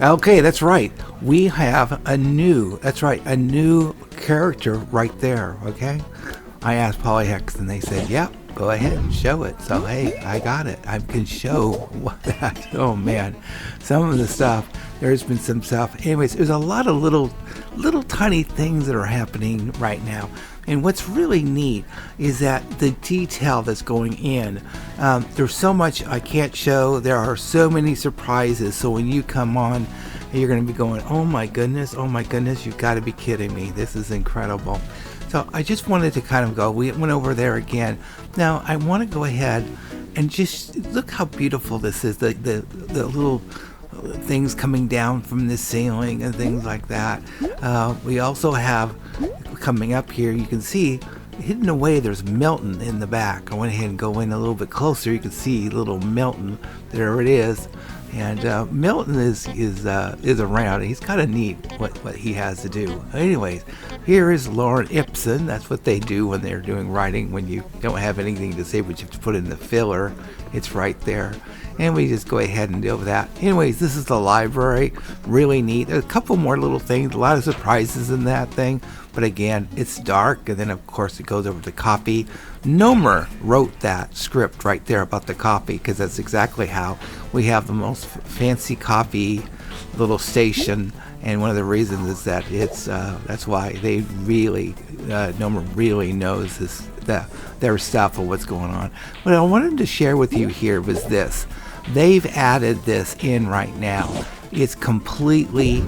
Okay, that's right. We have a new character right there, okay? I asked Polyhex and they said, yep, go ahead and show it. So, hey, I got it. I can show what that, oh man. Some of the stuff, there's been some stuff. Anyways, there's a lot of little tiny things that are happening right now. And what's really neat is that the detail that's going in, there's so much I can't show. There are so many surprises. So when you come on, you're going to be going, oh my goodness, you've got to be kidding me. This is incredible. So I just wanted to kind of go, we went over there again. Now I want to go ahead and just look how beautiful this is. The little things coming down from the ceiling and things like that. We also have coming up here, you can see hidden away there's Milton in the back. I went ahead and go in a little bit closer. You can see little Milton. There it is. And Milton is around. He's kind of neat what he has to do. Anyways, here is Lauren Ibsen. That's what they do when they're doing writing. When you don't have anything to say, but you have to put in the filler, it's right there. And we just go ahead and deal with that. Anyways, this is the library. Really neat. There's a couple more little things. A lot of surprises in that thing. But again, it's dark. And then, of course, it goes over to copy. Nomer wrote that script right there about the copy, because that's exactly how we have the most fancy coffee little station. And one of the reasons is that it's that's why they really Nomer really knows their stuff of what's going on. What I wanted to share with you here was this. They've added this in right now. It's completely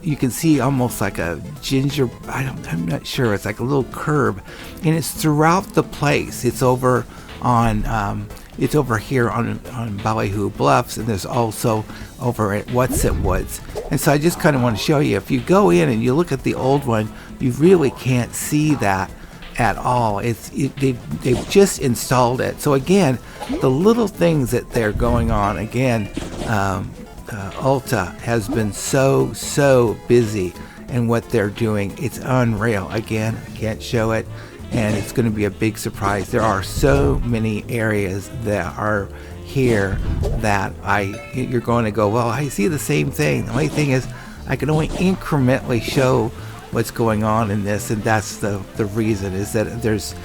you can see almost like a ginger, I'm not sure, it's like a little curb, and it's throughout the place. It's over on it's over here on Ballyhoo Bluffs, and there's also over at Whats at Woods. And so I just kind of want to show you, if you go in and you look at the old one, you really can't see that at all. They've just installed it. So again, the little things that they're going on, again, Ulta has been so busy in what they're doing. It's unreal. Again, I can't show it, and it's going to be a big surprise. There are so many areas that are here that you're going to go, well, I see the same thing. The only thing is I can only incrementally show what's going on in this, and that's the reason, is that there's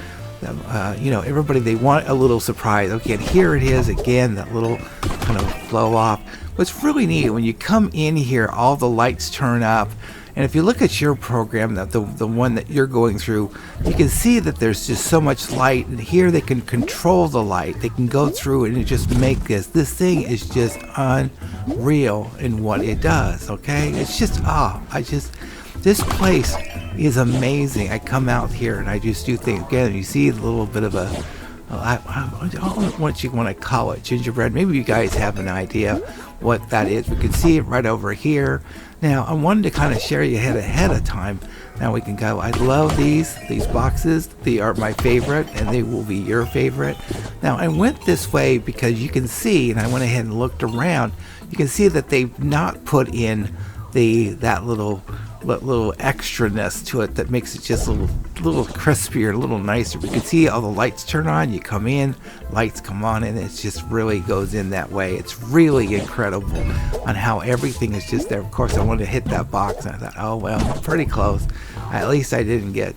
everybody, they want a little surprise. Okay, and here it is again, that little kind of flow off. What's really neat, when you come in here, all the lights turn up, and if you look at your program, the one that you're going through, you can see that there's just so much light, and here they can control the light. They can go through and just make this thing is just unreal in what it does. Okay, it's just this place is amazing. I come out here and I just do things. Again, you see a little bit of I don't know what you want to call it, gingerbread. Maybe you guys have an idea what that is. We can see it right over here. Now, I wanted to kind of share you ahead of time. Now we can go. I love these boxes. They are my favorite, and they will be your favorite. Now, I went this way because you can see, and I went ahead and looked around. You can see that they've not put in that little extraness to it that makes it just a little crispier, a little nicer. You can see all the lights turn on, you come in, lights come on, and it just really goes in that way. It's really incredible on how everything is just there. Of course, I wanted to hit that box, and I thought, oh well, pretty close. At least I didn't get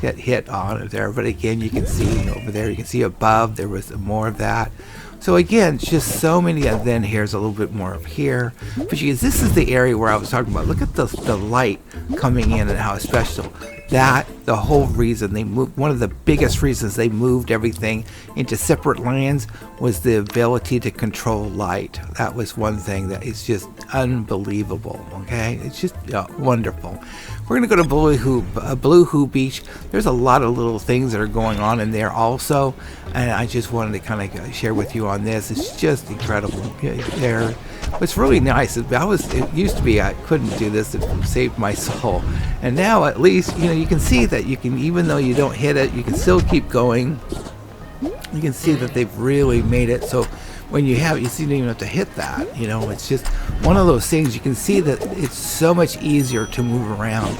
hit on it there. But again, you can see over there, you can see above, there was more of that. So again, just so many, and then here's a little bit more up here. But this is the area where I was talking about. Look at the light coming in and how special. That, the whole reason they moved, one of the biggest reasons they moved everything into separate lands was the ability to control light. That was one thing that is just unbelievable, okay? It's just wonderful. We're going to go to Bloohoo Beach. There's a lot of little things that are going on in there also, and I just wanted to kind of share with you on this. It's just incredible. What's really nice is it used to be I couldn't do this, it saved my soul, and now at least you can see that you can, even though you don't hit it, you can still keep going. You can see that they've really made it so when you don't even have to hit that. It's just one of those things. You can see that it's so much easier to move around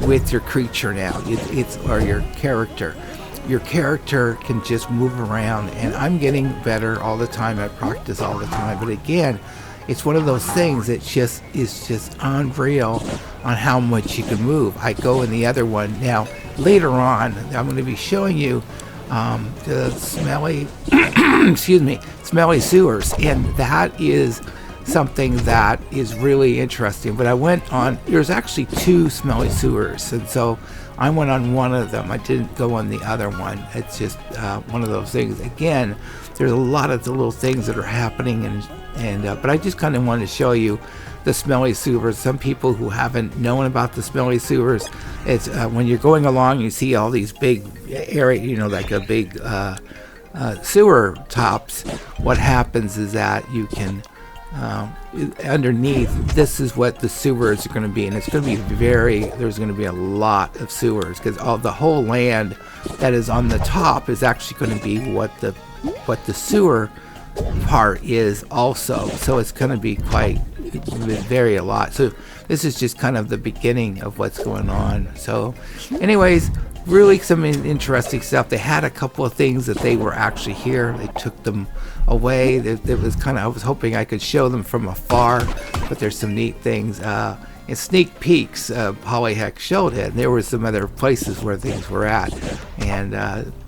with your creature now. Or your character. Your character can just move around, and I'm getting better all the time. I practice all the time, but again, it's one of those things that just is just unreal on how much you can move. I go in the other one now. Later on, I'm going to be showing you the Smelley, excuse me, Smelley Sewers, and that is something that is really interesting. But I went on. There's actually 2 Smelley Sewers, and so I went on one of them. I didn't go on the other one. It's just one of those things. Again, there's a lot of the little things that are happening, and but I just kind of wanted to show you the Smelley Sewers. Some people who haven't known about the Smelley Sewers, it's when you're going along, you see all these big area, you know, like a big sewer tops. What happens is that you can underneath, this is what the sewers are going to be, and it's going to be there's going to be a lot of sewers, because all the whole land that is on the top is actually going to be what the sewer part is also. So it's going to be quite vary a lot. So this is just kind of the beginning of what's going on. So anyways, really some interesting stuff. They had a couple of things that they were actually here. They took them away. It was kind of, I was hoping I could show them from afar, but there's some neat things. In sneak peeks, Holly Heck showed it. There were some other places where things were at, and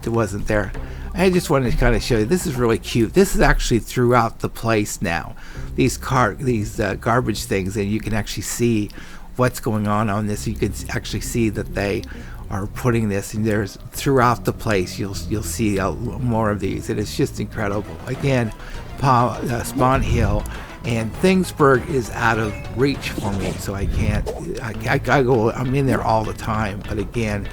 it wasn't there. I just wanted to kind of show you. This is really cute. This is actually throughout the place now. These garbage things, and you can actually see what's going on this. You can actually see that they are putting this, and there's throughout the place. You'll see more of these, and it's just incredible. Again, Spawn Hill and Thingsburg is out of reach for me, so I can't. I go. I'm in there all the time, but again,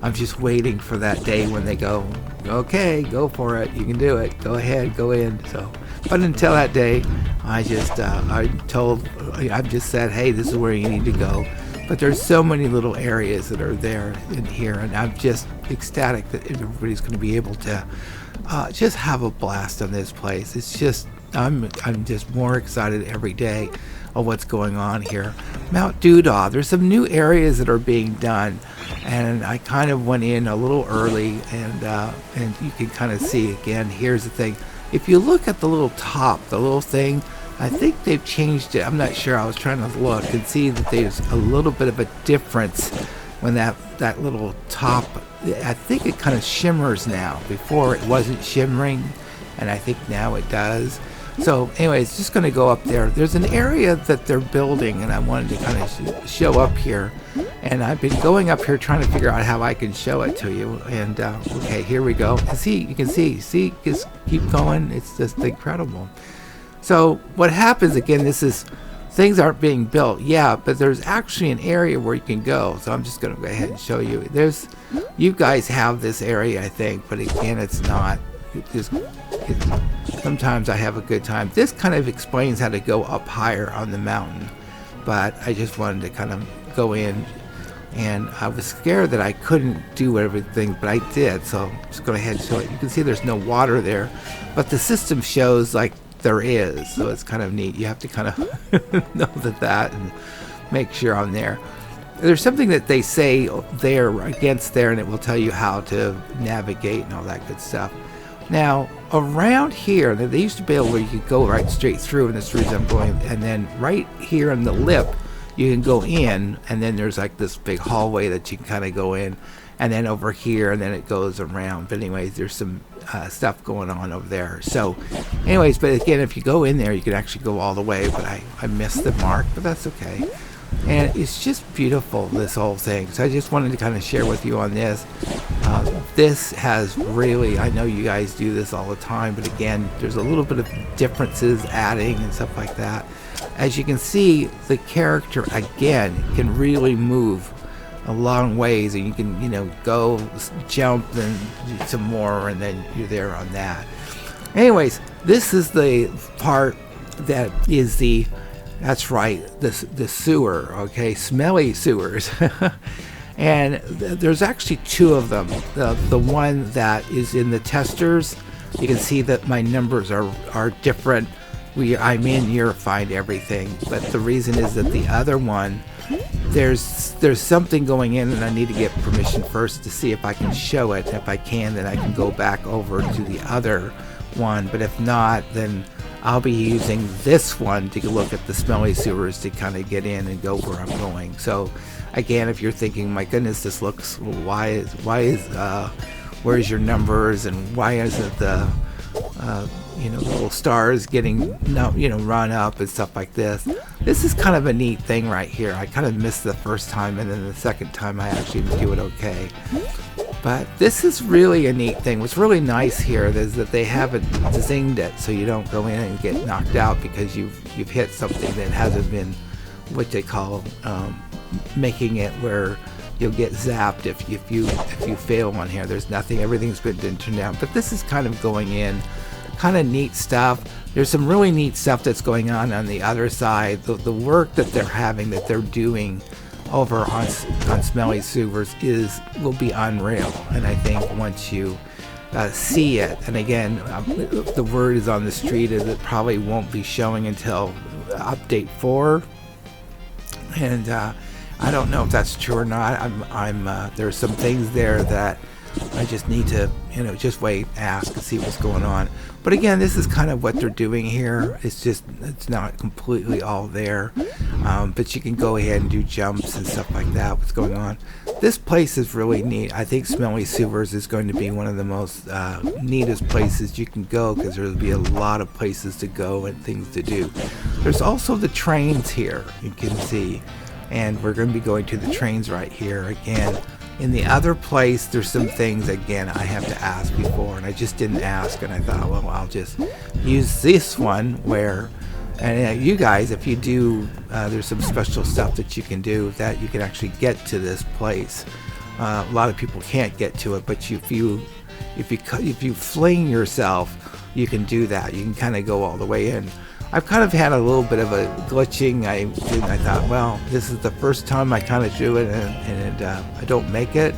I'm just waiting for that day when they go, okay, go for it, you can do it, go ahead, go in. So, but until that day, I just I've just said, hey, this is where you need to go. But there's so many little areas that are there in here, and I'm just ecstatic that everybody's going to be able to just have a blast on this place. It's just, I'm just more excited every day of what's going on here. Mount Doodah, there's some new areas that are being done, and I kind of went in a little early, and you can kind of see again. Here's the thing: if you look at the little top, the little thing, I think they've changed it. I'm not sure. I was trying to look and see that there's a little bit of a difference when that little top. I think it kind of shimmers now. Before it wasn't shimmering, and I think now it does. So anyways, just going to go up there. There's an area that they're building, and I wanted to kind of show up here. And I've been going up here trying to figure out how I can show it to you. And okay, here we go. See, you can see, just keep going. It's just incredible. So what happens again? Things aren't being built, yeah, but there's actually an area where you can go. So I'm just going to go ahead and show you. You guys have this area, I think, but again, it's not. Sometimes I have a good time. This kind of explains how to go up higher on the mountain, but I just wanted to kind of go in, and I was scared that I couldn't do everything, but I did. So I'm just going ahead and show it. You can see there's no water there, but the system shows like there is, so it's kind of neat. You have to kind of know that and make sure I'm there. There's something that they say there against there, and it will tell you how to navigate and all that good stuff. Now around here, they used to be able where you could go right straight through, and that's the reason I'm going. And then right here in the lip, you can go in, and then there's like this big hallway that you can kind of go in, and then over here, and then it goes around. But anyways, there's some stuff going on over there. So anyways, but again, if you go in there, you can actually go all the way, but I missed the mark, but that's okay. And it's just beautiful, this whole thing. So I just wanted to kind of share with you on this. This has really, I know you guys do this all the time, but again, there's a little bit of differences adding and stuff like that. As you can see, the character again can really move a long ways, and you can go jump and do some more, and then you're there on that. Anyways, this is the part that is that's right, the sewer, okay, Smelley Sewers. And there's actually 2 of them. The one that is in the testers, you can see that my numbers are different. I'm in here to find everything, but the reason is that the other one, there's something going in, and I need to get permission first to see if I can show it. If I can, then I can go back over to the other one, but if not, then I'll be using this one to look at the Smelley Sewers to kind of get in and go where I'm going. So again, if you're thinking, my goodness, this looks, where's your numbers, and why isn't the little stars getting run up and stuff like this. This is kind of a neat thing right here. I kind of missed the first time, and then the second time I actually do it okay. But this is really a neat thing. What's really nice here is that they haven't zinged it, so you don't go in and get knocked out because you've hit something that hasn't been what they call making it where you'll get zapped if you fail on here. There's nothing. Everything's been turned down. But this is kind of going in, kind of neat stuff. There's some really neat stuff that's going on the other side. The work that they're doing over on Smelley Sewers will be unreal. And I think once you see it, and again, the word is on the street is it probably won't be showing until update 4. And I don't know if that's true or not. There's some things there that I just need to, just wait, ask, and see what's going on. But again, this is kind of what they're doing here. It's not completely all there, but you can go ahead and do jumps and stuff like that. What's going on? This place is really neat. I think Smelley Sewers is going to be one of the most neatest places you can go, because there'll be a lot of places to go and things to do. There's also the trains here, you can see, and we're going to be going to the trains right here again. In the other place, there's some things, again, I have to ask before, and I just didn't ask, and I thought, well, I'll just use this one where, and you guys, if you do, there's some special stuff that you can do that you can actually get to this place. A lot of people can't get to it, but if you fling yourself, you can do that. You can kind of go all the way in. I've kind of had a little bit of a glitching. I thought, well, this is the first time I kind of do it, and I don't make it,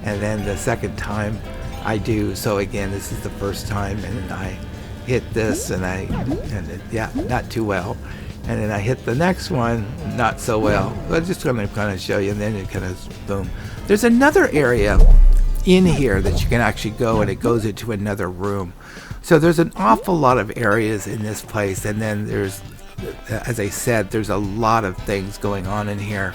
and then the second time I do. So again, this is the first time, and I hit this, and not too well, and then I hit the next one, not so well. I'm just going to kind of show you, and then it kind of boom. There's another area in here that you can actually go, and it goes into another room. So there's an awful lot of areas in this place, and then there's, as I said, there's a lot of things going on in here.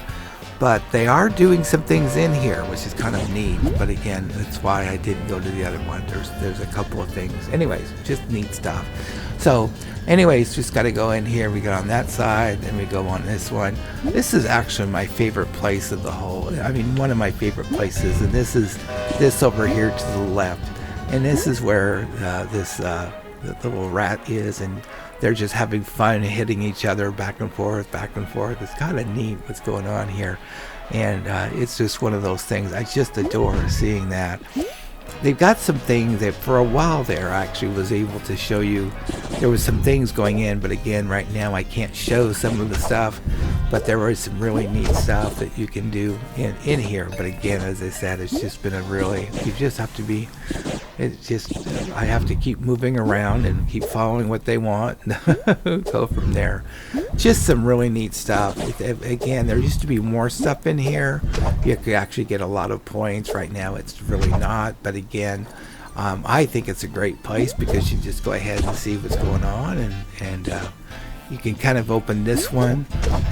But they are doing some things in here, which is kind of neat. But again, that's why I didn't go to the other one. There's a couple of things. Anyways, just neat stuff. So anyways, just got to go in here. We go on that side, then we go on this one. This is actually my favorite place of the whole. I mean, one of my favorite places. And this is this over here to the left. And this is where the little rat is, and they're just having fun hitting each other back and forth, back and forth. It's kind of neat what's going on here, and it's just one of those things. I just adore seeing that. They've got some things that for a while there I actually was able to show you. There was some things going in, but again, right now I can't show some of the stuff, but there was some really neat stuff that you can do in here. But again, as I said, it's just been you just have to be, I have to keep moving around and keep following what they want and go from there. Just some really neat stuff. Again, there used to be more stuff in here. You could actually get a lot of points. Right now it's really not, but again, I think it's a great place because you just go ahead and see what's going on, and you can kind of open this one,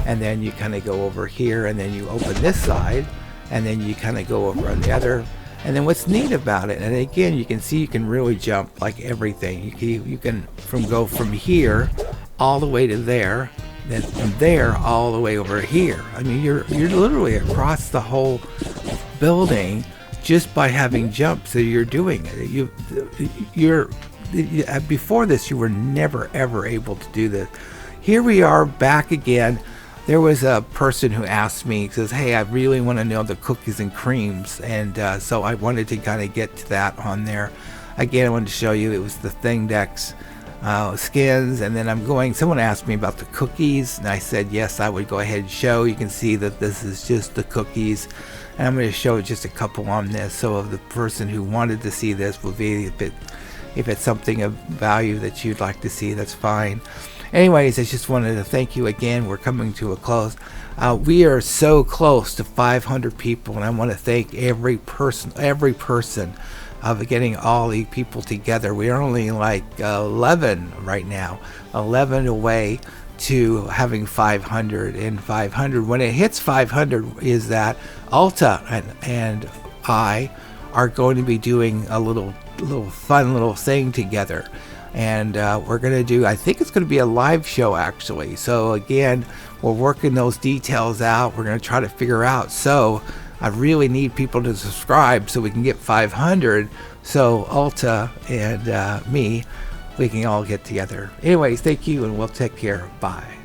and then you kind of go over here, and then you open this side, and then you kind of go over on the other. And then what's neat about it, and again, you can see you can really jump like everything. You can go from here all the way to there, then from there all the way over here. I mean, you're literally across the whole building just by having jumps. So you're doing it. Before this, you were never ever able to do this. Here we are back again. There was a person who asked me, says, hey, I really want to know the cookies and creams, and so I wanted to kind of get to that on there. Again, I wanted to show you it was the Thingdex Skins, and then someone asked me about the cookies, and I said yes, I would go ahead and show. You can see that this is just the cookies, and I'm going to show just a couple on this, so if the person who wanted to see this will be, if it's something of value that you'd like to see, that's fine. Anyways, I just wanted to thank you again. We're coming to a close. We are so close to 500 people, and I want to thank every person of getting all the people together. We are only like 11 right now, 11 away to having 500. And 500, when it hits 500, is that Alta and I are going to be doing a little fun little thing together. And we're going to do, I think it's going to be a live show actually. So again, we're working those details out. We're going to try to figure out. So I really need people to subscribe so we can get 500. So Alta and me, we can all get together. Anyways, thank you, and we'll take care. Bye.